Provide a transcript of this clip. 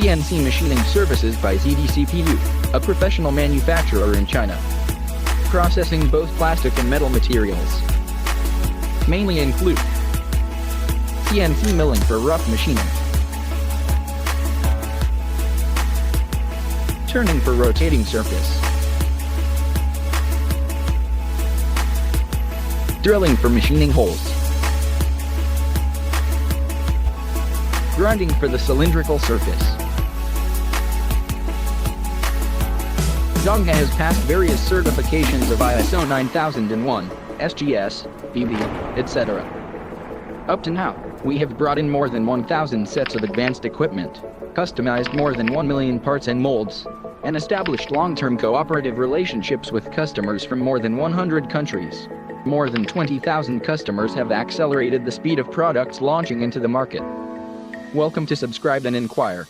CNC machining services by ZDCPU, a professional manufacturer in China. Processing both plastic and metal materials. Mainly include CNC milling for rough machining, turning for rotating surface, drilling for machining holes, grinding for the cylindrical surface. Zhonghe has passed various certifications of ISO 9001, SGS, BB, etc. Up to now, we have brought in more than 1,000 sets of advanced equipment, customized more than 1 million parts and molds, and established long-term cooperative relationships with customers from more than 100 countries. More than 20,000 customers have accelerated the speed of products launching into the market. Welcome to subscribe and inquire.